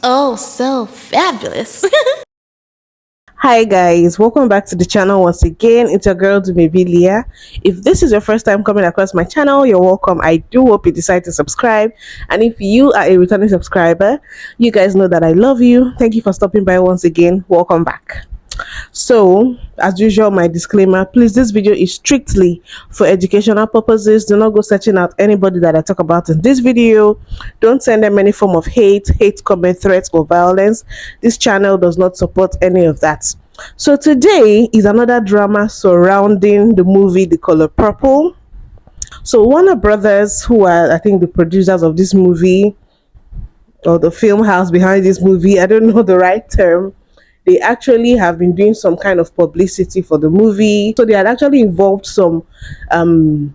Oh, so fabulous. Hi guys, welcome back to the channel once again. It's your girl Dumebi. If this is your first time coming across my channel, you're welcome. I do hope you decide to subscribe, and if you are a returning subscriber, you guys know that I love you. Thank you for stopping by once again. Welcome back. So, as usual, my disclaimer, please, this video is strictly for educational purposes. Do not go searching out anybody that I talk about in this video. Don't send them any form of hate comment, threats, or violence. This channel does not support any of that. So today is another drama surrounding the movie The Color Purple. So Warner Brothers, who are, I think, the producers of this movie, or the film house behind this movie, I don't know the right term, they actually have been doing some kind of publicity for the movie. So they had actually involved some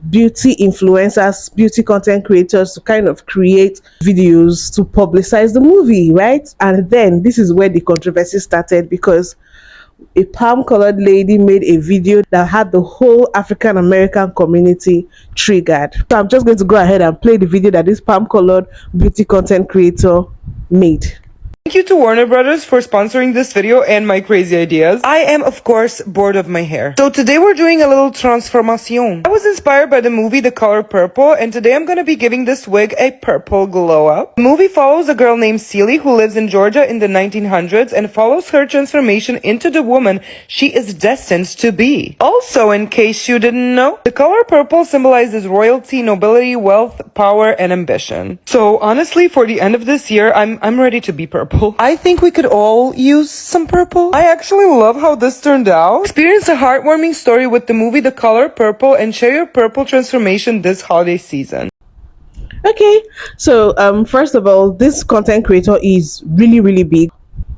beauty influencers, beauty content creators to kind of create videos to publicize the movie, right? And then this is where the controversy started, because a palm-colored lady made a video that had the whole African American community triggered. So I'm just going to go ahead and play the video that this palm-colored beauty content creator made. Thank you to Warner Brothers for sponsoring this video and my crazy ideas. I am, of course, bored of my hair. So today we're doing a little transformation. I was inspired by the movie The Color Purple, and today I'm gonna be giving this wig a purple glow up. The movie follows a girl named Celie who lives in Georgia in the 1900s and follows her transformation into the woman she is destined to be. Also, in case you didn't know, the color purple symbolizes royalty, nobility, wealth, power, and ambition. So honestly, for the end of this year, I'm ready to be purple. I think we could all use some purple. I actually love how this turned out. Experience a heartwarming story with the movie The Color Purple and share your purple transformation this holiday season. Okay, so first of all, this content creator is really big.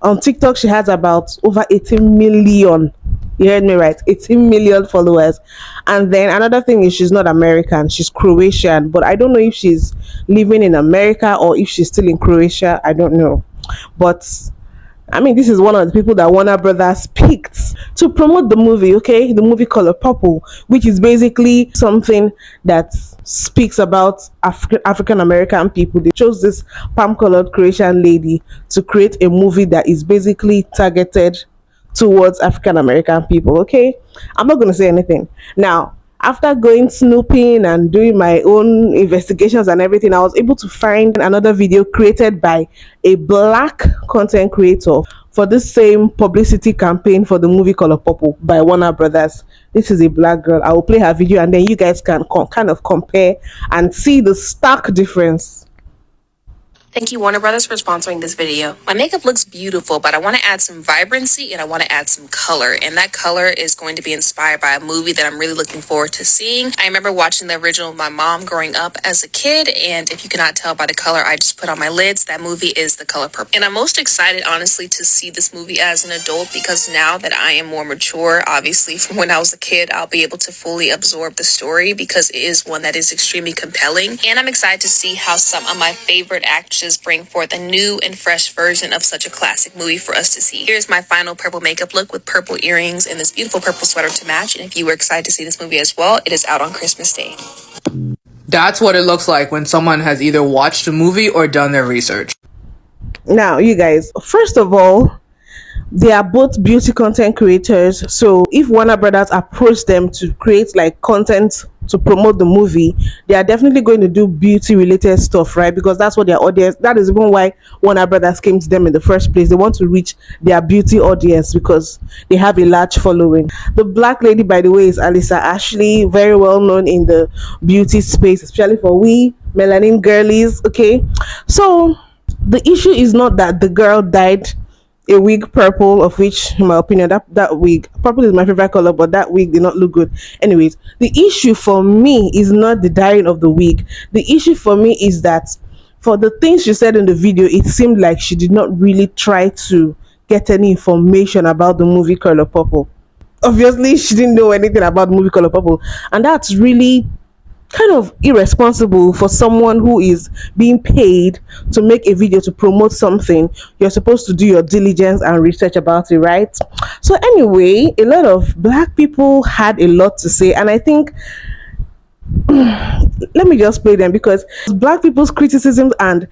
On TikTok, she has about over 18 million. You heard me right, 18 million followers. And then another thing is, she's not American, she's Croatian, but I don't know if she's living in America or if she's still in Croatia. I don't know. But I mean, this is one of the people that Warner Brothers picked to promote the movie, okay? The movie Color Purple, which is basically something that speaks about African American people. They chose this palm-colored Croatian lady to create a movie that is basically targeted towards African American people, okay? I'm not going to say anything. Now, after going snooping and doing my own investigations and everything, I was able to find another video created by a black content creator for this same publicity campaign for the movie Color Purple by Warner Brothers. This is a black girl. I will play her video and then you guys can kind of compare and see the stark difference. Thank you, Warner Brothers, for sponsoring this video. My makeup looks beautiful, but I want to add some vibrancy and I want to add some color. And that color is going to be inspired by a movie that I'm really looking forward to seeing. I remember watching the original with my mom growing up as a kid. And if you cannot tell by the color I just put on my lids, that movie is The Color Purple. And I'm most excited, honestly, to see this movie as an adult, because now that I am more mature, obviously from when I was a kid, I'll be able to fully absorb the story because it is one that is extremely compelling. And I'm excited to see how some of my favorite actors bring forth a new and fresh version of such a classic movie for us to see. Here's my final purple makeup look with purple earrings and this beautiful purple sweater to match. And if you were excited to see this movie as well, it is out on Christmas Day. That's what it looks like when someone has either watched a movie or done their research. Now, you guys, first of all, they are both beauty content creators. So if Warner Brothers approach them to create like content to promote the movie, they are definitely going to do beauty related stuff, right? Because that's what their audience, that is even why Warner Brothers came to them in the first place. They want to reach their beauty audience because they have a large following. The black lady, by the way, is Alyssa Ashley, very well known in the beauty space, especially for we melanin girlies, okay? So the issue is not that the girl dyed a wig purple, of which in my opinion that wig purple is my favorite color, but that wig did not look good. Anyways, the issue for me is not the dyeing of the wig. The issue for me is that for the things she said in the video, it seemed like she did not really try to get any information about the movie Color Purple. Obviously she didn't know anything about the movie Color Purple, and that's really kind of irresponsible for someone who is being paid to make a video to promote something. You're supposed to do your diligence and research about it, right? So anyway, a lot of black people had a lot to say, and I think let me just play them because black people's criticisms and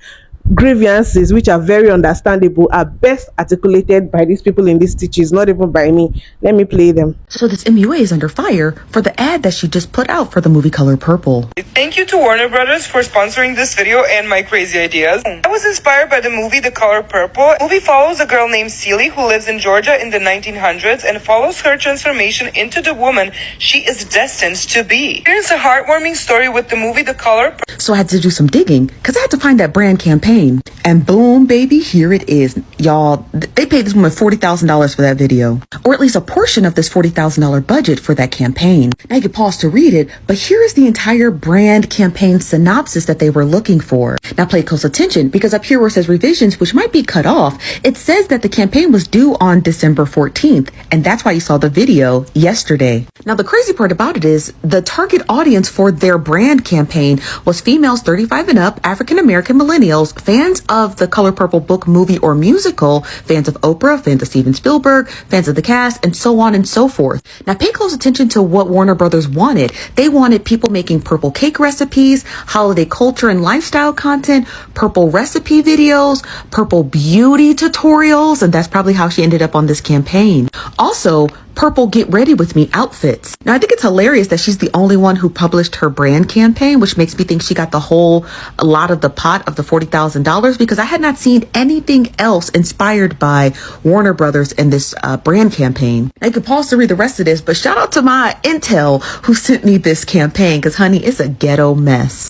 grievances, which are very understandable, are best articulated by these people in these stitches, not even by me. Let me play them. So this MUA is under fire for the ad that she just put out for the movie Color Purple. Thank you to Warner Brothers for sponsoring this video and my crazy ideas. I was inspired by the movie The Color Purple. The movie follows a girl named Celie who lives in Georgia in the 1900s and follows her transformation into the woman she is destined to be. Here's a heartwarming story with the movie The Color Purple. So I had to do some digging because I had to find that brand campaign. And boom, baby, here it is. Y'all, they paid this woman $40,000 for that video, or at least a portion of this $40,000 budget for that campaign. Now you can pause to read it, but here is the entire brand campaign synopsis that they were looking for. Now pay close attention because up here where it says revisions, which might be cut off, it says that the campaign was due on December 14th. And that's why you saw the video yesterday. Now the crazy part about it is the target audience for their brand campaign was females 35 and up, African-American millennials, fans of the Color Purple book, movie, or musical, fans of Oprah, fans of Steven Spielberg, fans of the cast, and so on and so forth. Now pay close attention to what Warner Brothers wanted. They wanted people making purple cake recipes, holiday culture and lifestyle content, purple recipe videos, purple beauty tutorials, and that's probably how she ended up on this campaign. Also, purple get ready with me outfits. Now I think it's hilarious that she's the only one who published her brand campaign, which makes me think she got a lot of the pot of the $40,000 because I had not seen anything else inspired by Warner Brothers in this brand campaign. Now you can pause to read the rest of this, but shout out to my intel who sent me this campaign because honey, it's a ghetto mess.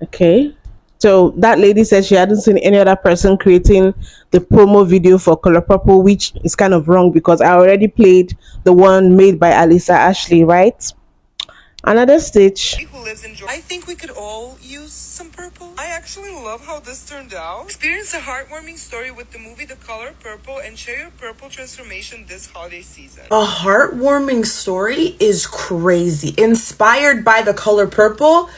Okay. So that lady said she hadn't seen any other person creating the promo video for Color Purple, which is kind of wrong because I already played the one made by Alisa Ashley, right? Another stitch. Who lives in Georgia. I think we could all use some purple. I actually love how this turned out. Experience a heartwarming story with the movie The Color Purple and share your purple transformation this holiday season. A heartwarming story is crazy. Inspired by The Color Purple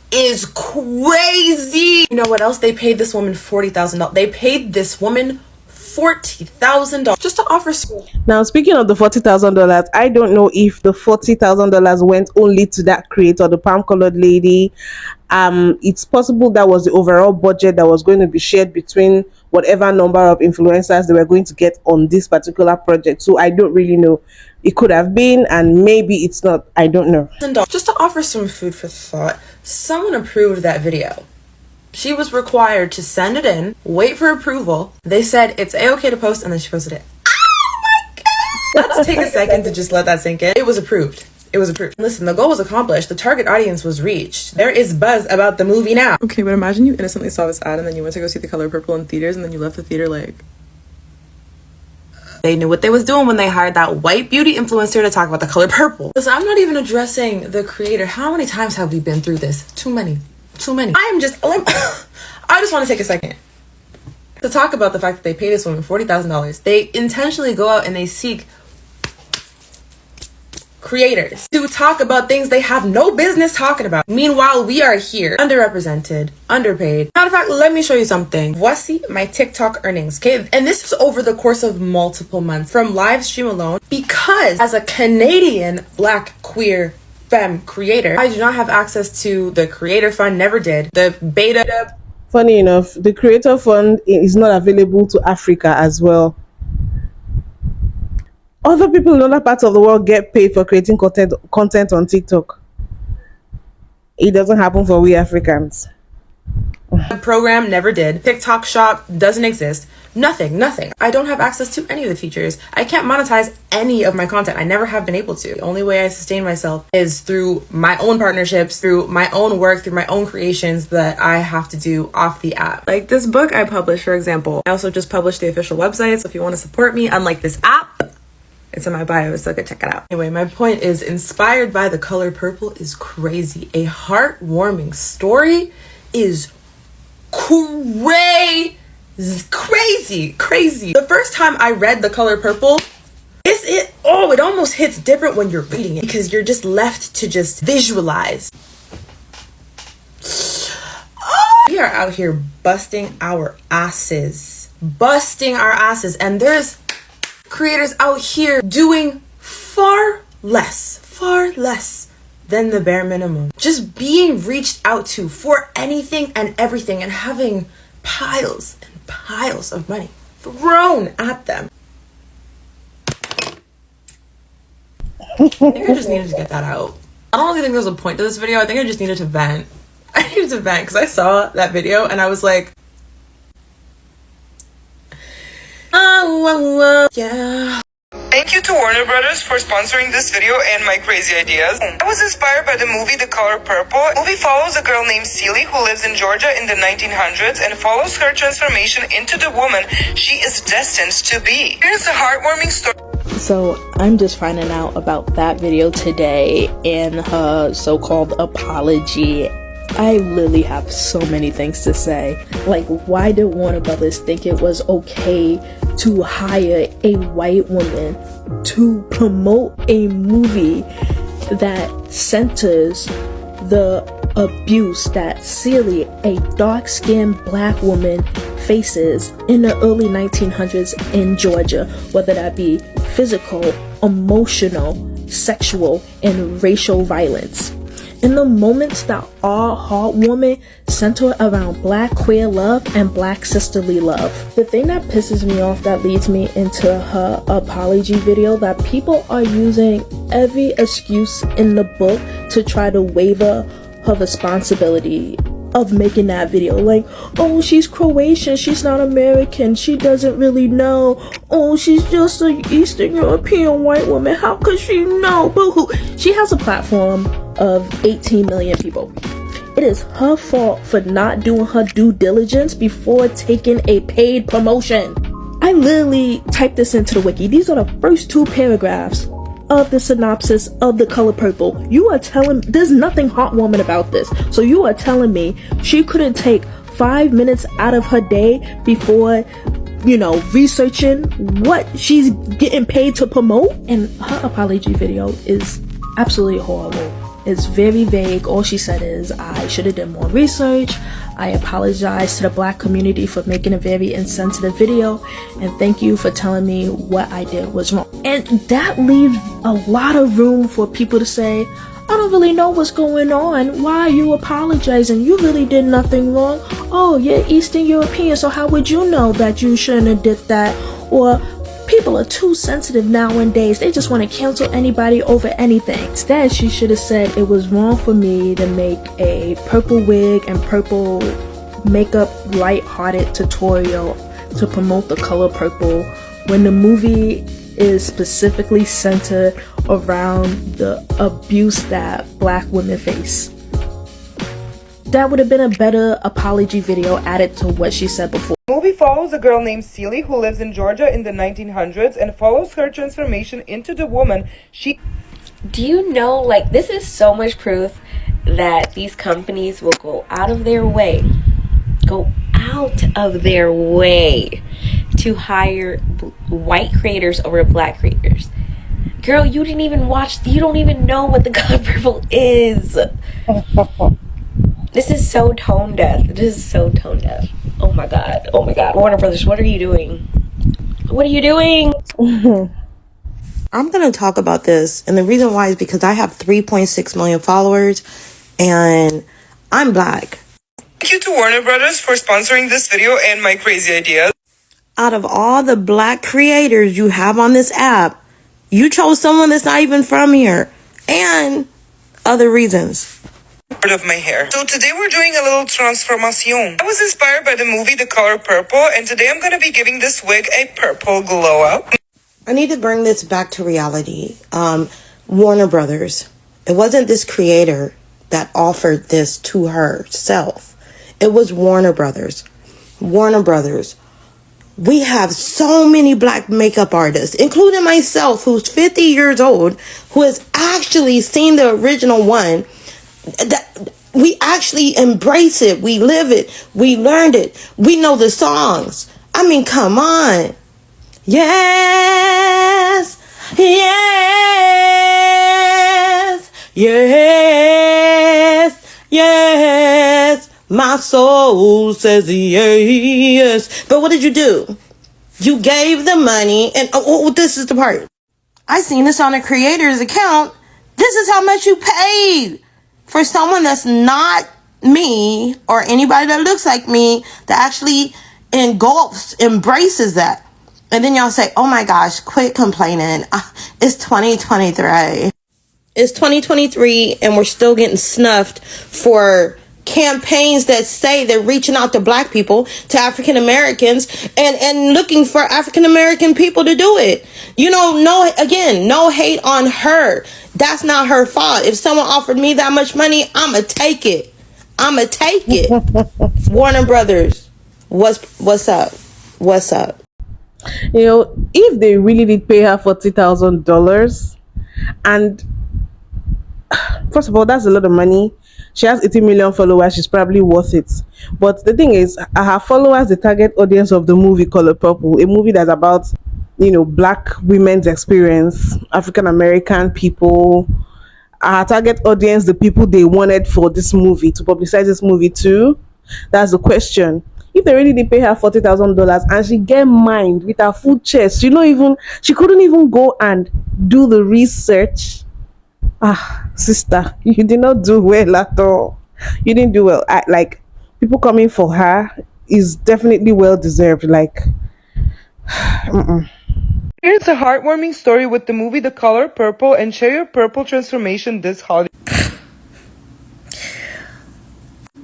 is crazy. You know what else? They paid this woman $40,000. They paid this woman $40,000 just to offer school. Now, speaking of the $40,000, I don't know if the $40,000 went only to that creator, the palm-colored lady. It's possible that was the overall budget that was going to be shared between whatever number of influencers they were going to get on this particular project. So I don't really know. It could have been, and maybe it's not. I don't know. Just to offer some food for thought, someone approved that video. She was required to send it in, wait for approval. They said it's a-okay to post, and then she posted it. Oh my god! Let's take a second to just let that sink in. It was approved. It was approved. Listen, the goal was accomplished. The target audience was reached. There is buzz about the movie now. Okay, but imagine you innocently saw this ad and then you went to go see The Color Purple in theaters and then you left the theater like... They knew what they was doing when they hired that white beauty influencer to talk about The Color Purple. Listen, I'm not even addressing the creator. How many times have we been through this? Too many. Too many. I just want to take a second to talk about the fact that they pay this woman $40,000. They intentionally go out and they seek creators to talk about things they have no business talking about. Meanwhile, we are here, underrepresented, underpaid. Matter of fact, let me show you something. WHYTEE, my TikTok earnings, okay? And this is over the course of multiple months from live stream alone, because as a Canadian Black queer femme creator, I do not have access to the creator fund, never did. The beta. Funny enough, the creator fund is not available to Africa as well. Other people in other parts of the world get paid for creating content on TikTok. It doesn't happen for we Africans. Program never did. TikTok shop doesn't exist. Nothing. I don't have access to any of the features. I can't monetize any of my content. I never have been able to. The only way I sustain myself is through my own partnerships, through my own work, through my own creations that I have to do off the app. Like this book I published, for example. I also just published the official website, so if you want to support me, unlike this app, it's in my bio, so go check it out. Anyway, my point is, inspired by The Color Purple is crazy. A heartwarming story is crazy. The first time I read The Color Purple, it almost hits different when you're reading it because you're just left to just visualize. We are out here busting our asses, and there's creators out here doing far less than the bare minimum. Just being reached out to for anything and everything and having piles and piles of money thrown at them. I think I just needed to get that out. I don't really think there's a point to this video. I think I just needed to vent. I needed to vent because I saw that video and I was like, oh, yeah. Thank you to Warner Brothers for sponsoring this video and my crazy ideas. I was inspired by the movie The Color Purple. The movie follows a girl named Celie who lives in Georgia in the 1900s and follows her transformation into the woman she is destined to be. Here's a heartwarming story. So I'm just finding out about that video today and her so-called apology. I literally have so many things to say. Like, why did Warner Brothers think it was okay to hire a white woman to promote a movie that centers the abuse that Celie, a dark-skinned black woman, faces in the early 1900s in Georgia, whether that be physical, emotional, sexual, and racial violence. In the moments that are heartwarming center around black queer love and black sisterly love. The thing that pisses me off that leads me into her apology video, that people are using every excuse in the book to try to waiver her responsibility of making that video. Like, oh, she's Croatian, she's not American, she doesn't really know. Oh, she's just an Eastern European white woman, how could she know? Boo-hoo. She has a platform of 18 million people. It is her fault for not doing her due diligence before taking a paid promotion. I literally typed this into the wiki. These are the first two paragraphs of the synopsis of The Color Purple. You are telling, there's nothing heartwarming about this. So you are telling me she couldn't take 5 minutes out of her day before, researching what she's getting paid to promote? And her apology video is absolutely horrible. It's very vague. All she said is, I should have done more research. I apologize to the black community for making a very insensitive video. And thank you for telling me what I did was wrong. And that leaves a lot of room for people to say, I don't really know what's going on. Why are you apologizing? You really did nothing wrong. Oh, you're Eastern European, so how would you know that you shouldn't have did that? Or people are too sensitive nowadays. They just want to cancel anybody over anything. Instead, she should have said it was wrong for me to make a purple wig and purple makeup light-hearted tutorial to promote The Color Purple when the movie is specifically centered around the abuse that black women face. That would have been a better apology video added to what she said before. The movie follows a girl named Celie who lives in Georgia in the 1900s and follows her transformation into the woman she... Do you know, like, this is so much proof that these companies will go out of their way to hire white creators over black creators. Girl, you don't even know what The Color Purple is. This is so tone deaf. Oh my god. Warner Brothers, what are you doing? I'm going to talk about this, and the reason why is because I have 3.6 million followers, and I'm black. Thank you to Warner Brothers for sponsoring this video and my crazy ideas. Out of all the black creators you have on this app, you chose someone that's not even from here, and other reasons. Part of my hair. So today we're doing a little transformation. I was inspired by the movie The Color Purple, and today I'm going to be giving this wig a purple glow up. I need to bring this back to reality. Warner Brothers. It wasn't this creator that offered this to herself. It was Warner Brothers. Warner Brothers. We have so many black makeup artists, including myself, who's 50 years old, who has actually seen the original one. That we actually embrace it. We live it. We learned it. We know the songs. I mean, come on. Yes, yes, yes, yes. My soul says yes. But what did you do? You gave the money, and this is the part. I seen this on a creator's account, This is how much you paid for someone that's not me or anybody that looks like me that actually embraces that. And then y'all say, oh my gosh, quit complaining. It's 2023. It's 2023 and we're still getting snuffed for campaigns that say they're reaching out to black people, to African Americans, and looking for African American people to do it. You know, no hate on her. That's not her fault. If someone offered me that much money, I'ma take it. Warner Brothers, what's up? What's up? You know, if they really did pay her $40,000, and first of all, that's a lot of money. She has 80 million followers. She's probably worth it. But the thing is, her followers, the target audience of the movie Color Purple, a movie that's about, you know, black women's experience, African American people. Her target audience, the people they wanted for this movie, to publicize this movie to. That's the question. If they really did pay her $40,000 and she get mined with her full chest, she couldn't even go and do the research. Sister, you did not do well at all. You didn't do well. Like, people coming for her is definitely well deserved. Like, Here's a heartwarming story with the movie The Color Purple, and share your purple transformation this holiday.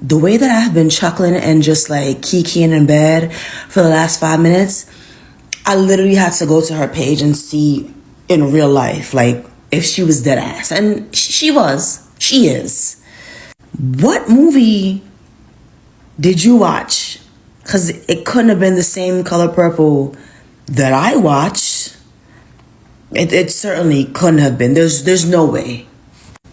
The way that I've been chuckling and just like kikiing in bed for the last 5 minutes, I literally had to go to her page and see in real life, like, if she was dead ass. And she is. What movie did you watch? Because it couldn't have been the same Color Purple that I watched. It certainly couldn't have been. There's no way.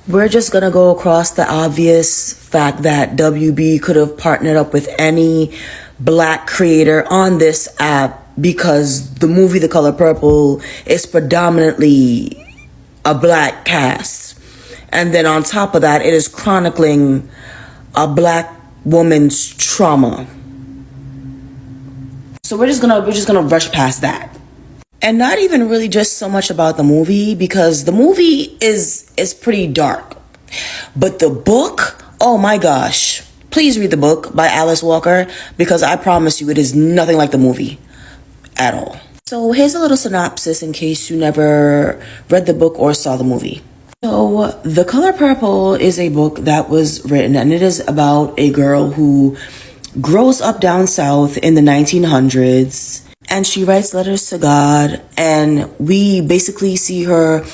We're just gonna go across the obvious fact that WB could have partnered up with any black creator on this app, because the movie The Color Purple is predominantly a black cast. And then on top of that, it is chronicling a black woman's trauma. So we're just gonna rush past that. And not even really just so much about the movie, because the movie is pretty dark. But the book, oh my gosh. Please read the book by Alice Walker, because I promise you it is nothing like the movie at all. So here's a little synopsis in case you never read the book or saw the movie. So The Color Purple is a book that was written, and it is about a girl who grows up down south in the 1900s, and she writes letters to God, and we basically see her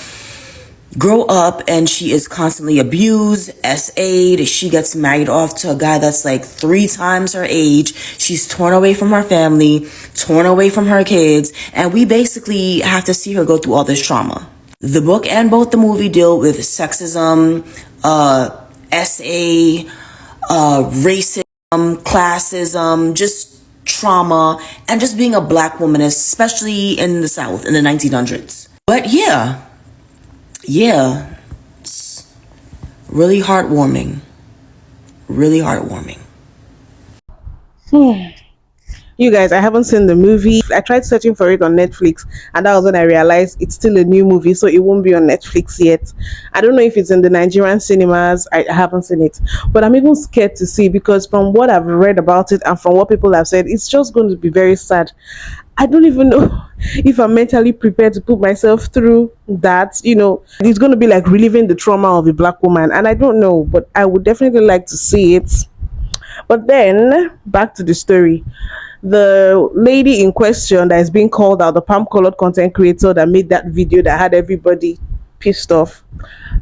grow up, and she is constantly abused, SA'd. She gets married off to a guy that's like 3 times her age. She's torn away from her family, torn away from her kids, and we basically have to see her go through all this trauma. The book and both the movie deal with sexism, SA, racism, classism, just trauma, and just being a black woman, especially in the South in the 1900s. But yeah, it's really heartwarming. you guys, I haven't seen the movie. I tried searching for it on Netflix, and that was when I realized it's still a new movie, so it won't be on Netflix yet. I don't know if it's in the Nigerian cinemas. I haven't seen it, but I'm even scared to see, because from what I've read about it and from what people have said, it's just going to be very sad. I don't even know if I'm mentally prepared to put myself through that. You know, it's going to be like reliving the trauma of a black woman, and I don't know, but I would definitely like to see it. But then back to the story. The lady in question that is being called out, the palm-colored content creator that made that video that had everybody pissed off,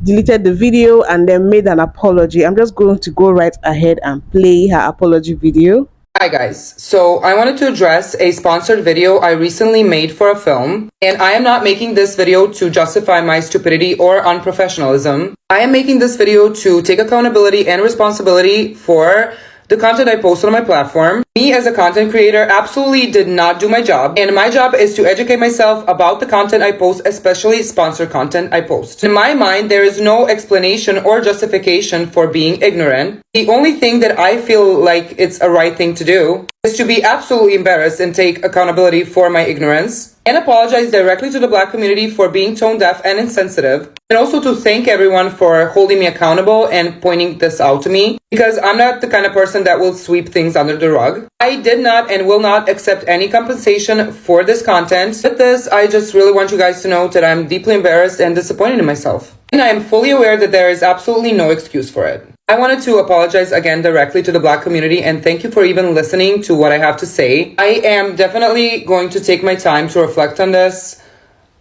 deleted the video and then made an apology. I'm just going to go right ahead and play her apology video. Hi guys, so I wanted to address a sponsored video I recently made for a film, and I am not making this video to justify my stupidity or unprofessionalism. I am making this video to take accountability and responsibility for the content I posted on my platform. Me as a content creator absolutely did not do my job, and my job is to educate myself about the content I post, especially sponsored content I post. In my mind, there is no explanation or justification for being ignorant. The only thing that I feel like it's a right thing to do is to be absolutely embarrassed and take accountability for my ignorance and apologize directly to the Black community for being tone deaf and insensitive, and also to thank everyone for holding me accountable and pointing this out to me, because I'm not the kind of person that will sweep things under the rug. I did not and will not accept any compensation for this content. With this, I just really want you guys to know that I'm deeply embarrassed and disappointed in myself. And I am fully aware that there is absolutely no excuse for it. I wanted to apologize again directly to the Black community and thank you for even listening to what I have to say. I am definitely going to take my time to reflect on this.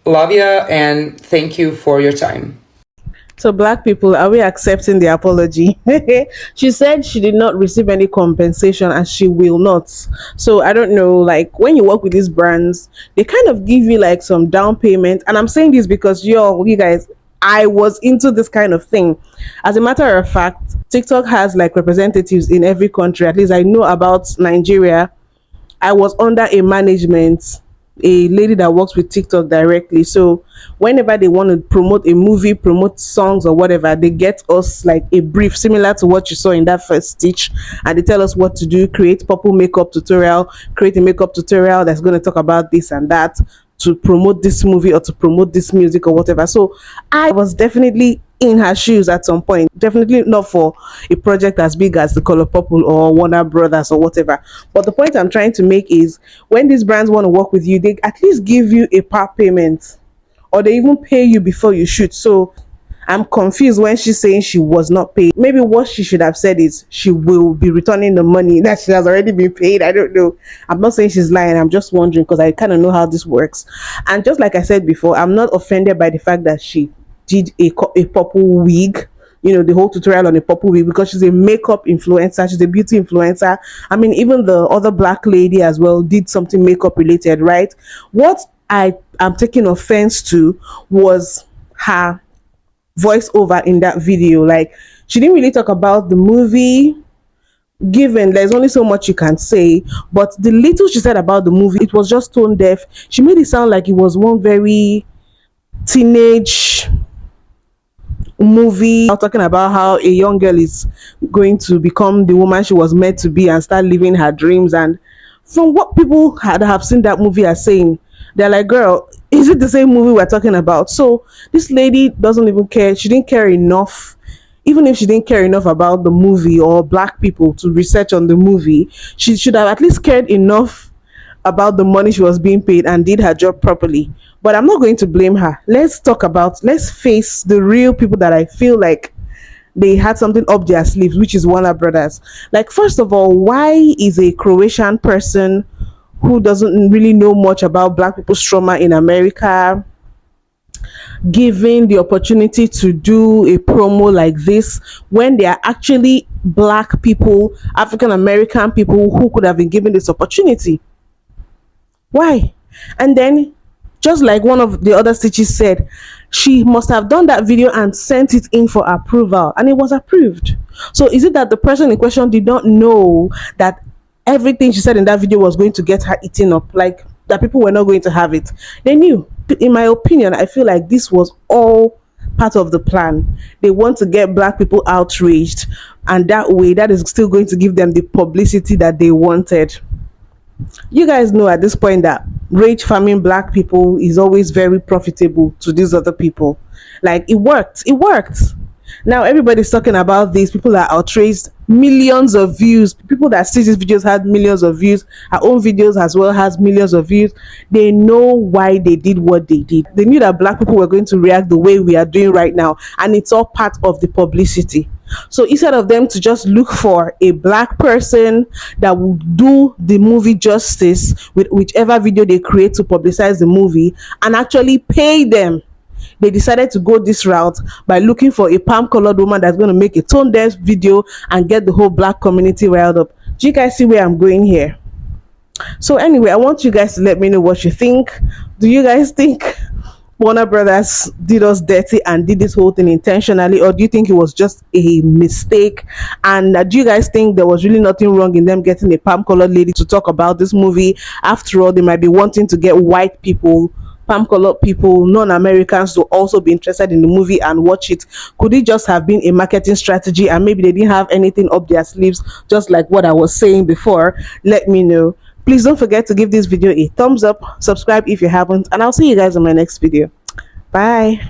Love ya and thank you for your time. So, Black people, are we accepting the apology? She said she did not receive any compensation and she will not. So, I don't know, like when you work with these brands, they kind of give you like some down payment. And I'm saying this because you guys, I was into this kind of thing. As a matter of fact, TikTok has like representatives in every country. At least I know about Nigeria. I was under a management, a lady that works with TikTok directly. So whenever they want to promote a movie, promote songs or whatever, they get us like a brief similar to what you saw in that first stitch, and they tell us what to do, create purple makeup tutorial, create a makeup tutorial that's going to talk about this and that, to promote this movie or to promote this music or whatever. So I was definitely in her shoes at some point. Definitely not for a project as big as The Color Purple or Warner Brothers or whatever. But the point I'm trying to make is when these brands want to work with you, they at least give you a part payment or they even pay you before you shoot. So I'm confused when she's saying she was not paid. Maybe what she should have said is she will be returning the money that she has already been paid. I don't know. I'm not saying she's lying. I'm just wondering because I kind of know how this works. And just like I said before, I'm not offended by the fact that she did a purple wig, the whole tutorial on a purple wig, because she's a makeup influencer, she's a beauty influencer. I mean, even the other Black lady as well did something makeup related, right? What I am taking offense to was her voiceover in that video. Like, she didn't really talk about the movie, given there's only so much you can say, but the little she said about the movie, it was just tone deaf. She made it sound like it was one very teenage movie talking about how a young girl is going to become the woman she was meant to be and start living her dreams. And from what people have seen that movie are saying, they're like, girl, is it the same movie we're talking about? So this lady doesn't even care. She didn't care enough. Even if she didn't care enough about the movie or Black people to research on the movie, she should have at least cared enough about the money she was being paid and did her job properly. But I'm not going to blame her. Let's face the real people that I feel like they had something up their sleeves, which is Warner Brothers. Like, first of all, why is a Croatian person who doesn't really know much about Black people's trauma in America given the opportunity to do a promo like this when they are actually Black people, African American people who could have been given this opportunity? Why? And then, just like one of the other stitches said, she must have done that video and sent it in for approval, and it was approved. So is it that the person in question did not know that everything she said in that video was going to get her eaten up, like that people were not going to have it? They knew. In my opinion, I feel like this was all part of the plan. They want to get Black people outraged, and that way that is still going to give them the publicity that they wanted. You guys know at this point that rage farming Black people is always very profitable to these other people. Like, it worked. Now everybody's talking about this. People are outraged. Millions of views. People that see these videos had millions of views. Our own videos as well has millions of views. They know why they did what they did. They knew that Black people were going to react the way we are doing right now, and it's all part of the publicity. So instead of them to just look for a Black person that would do the movie justice with whichever video they create to publicize the movie and actually pay them, they decided to go this route by looking for a palm-colored woman that's going to make a tone-deaf video and get the whole Black community riled up. Do you guys see where I'm going here? So anyway, I want you guys to let me know what you think. Do you guys think Warner Brothers did us dirty and did this whole thing intentionally, or do you think it was just a mistake? And do you guys think there was really nothing wrong in them getting a palm colored lady to talk about this movie? After all, they might be wanting to get white people, palm colored people, non-Americans to also be interested in the movie and watch it. Could it just have been a marketing strategy and maybe they didn't have anything up their sleeves, just like what I was saying before? Let me know. Please don't forget to give this video a thumbs up, subscribe if you haven't, and I'll see you guys in my next video. Bye.